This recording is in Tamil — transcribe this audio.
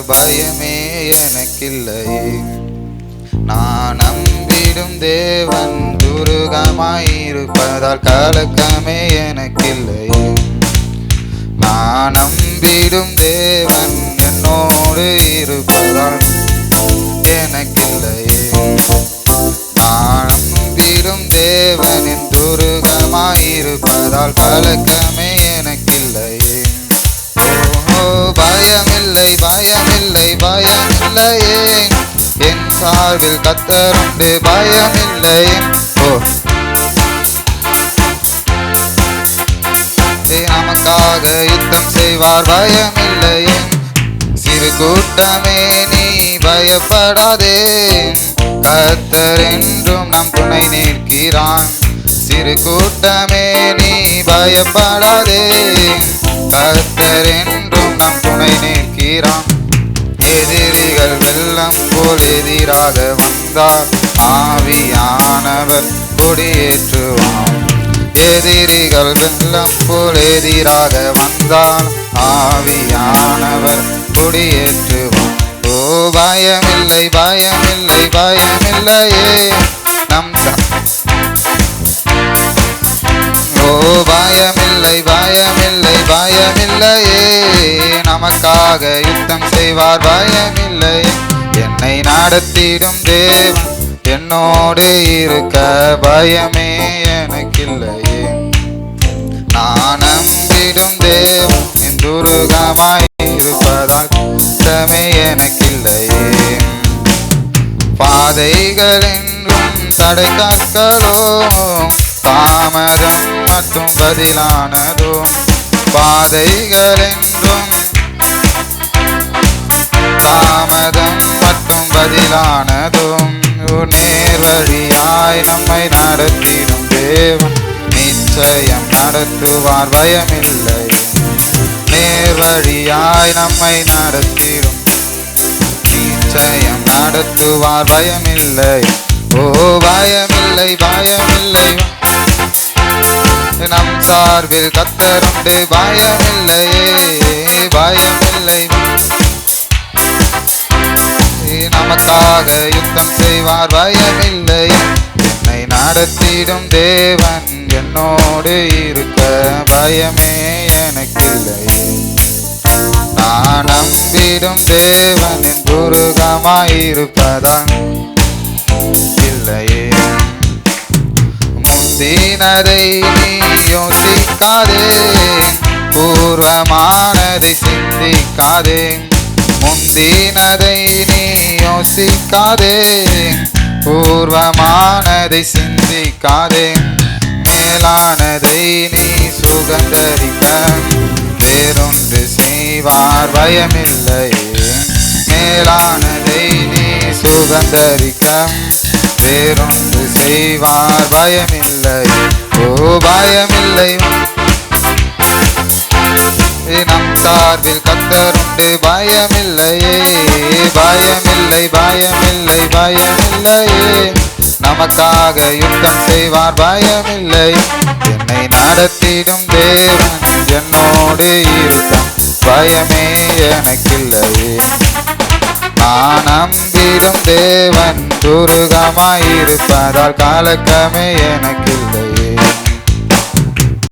பயமே எனக்கில்லையே. நான் நம்பிடும் தேவன் துருகமாயிருப்பதால் கலக்கமே எனக்கில்லையே. நான் நம்பிடும் தேவன் என்னோடு இருப்பதால் எனக்கில்லையே. நான் நம்பிடும் தேவனின் துருகமாயிருப்பதால் கலக்கமே எனக்கில்லையே. ஓ பயமில்லை பயமில்லை பயமில்லையே, என் சார்பில் கர்த்தருண்டு பயமில்லை. ஓ நமக்காக யுத்தம் செய்வார் பயமில்லையே. சிறு கூட்டமே நீ பயப்படாதே, கர்த்தர் என்றும் நம் துணை நிற்கிறான். சிறு கூட்டமே நீ பயப்படாதே, கர்த்தர் என்றும் நம் துணை நிற்கிறான். எதிரிகள் வெள்ளம் போல் எதிராக வந்தால் ஆவியானவர் கொடியேற்றுவான். எதிரிகள் வெள்ளம் போல் எதிராக வந்தால் ஆவியானவர் கொடியேற்றுவான். ஓ பயமில்லை பயமில்லை பயமில்லையே, நம் ஓ பயமில்லை பயமில்லை பயமில்லையே, நமக்காக யுத்தம் செய்வார் பயமில்லை. என்னை நடத்திடும் தேவன் என்னோடு இருக்க பயமே எனக்கில்லையே. நான் நம்பிடும் தேவன் என் துருகமாய் இருப்பதால் கலக்கமே எனக்கில்லையே. பாதைகள் என்றும் தடை கற்களோ, தாமதம் மற்றும் பதிலானதோ. பாதைகள் என்றும் தாமதம் மற்றும் பதிலானதும். நேர் வழியாய் நம்மை நடத்திடும் தேவன் நிச்சயம் நடத்துவார் பயமில்லை. நேர் வழியாய் நம்மை நடத்திடும் நிச்சயம் நடத்துவார் பயமில்லை. ஓ பயமில்லை பயமில்லை, நம் சார்பில் கர்த்தருண்டு பயமில்லையே. பயமில்லை, நமக்காக யுத்தம் செய்வார் பயமில்லை. என்னை நடத்திடும் தேவன் என்னோடு இருக்க பயமே எனக்கில்லையே. நான் நம்பிடும் தேவனின் துருகமாயிருப்பதால் இல்லையே. முந்தினரை நீ யோசிக்காதே, பூர்வமானதை சிந்திக்காதே. முந்தினதை நீ யோசிக்காதே, பூர்வமானதை சிந்திக்காதே. மேலானதை நீ சுகந்தரிக்க வேறொன்று செய்வார் பயமில்லை. மேலானதை நீ சுகந்தரிக்க வேறொன்று செய்வார் பயமில்லை. ஓ பயமில்லை, நம் சார்பில் கர்த்தருண்டு பயமில்லையே. பயமில்லை பயமில்லை பயமில்லையே, நமக்காக யுத்தம் செய்வார் பயமில்லை. என்னை நடத்திடும் தேவன் என்னோடு இருக்க பயமே எனக்கில்லையே. நான் நம்பிடும் தேவன் துருகமாயிருப்பதால் கலக்கமே எனக்கில்லை.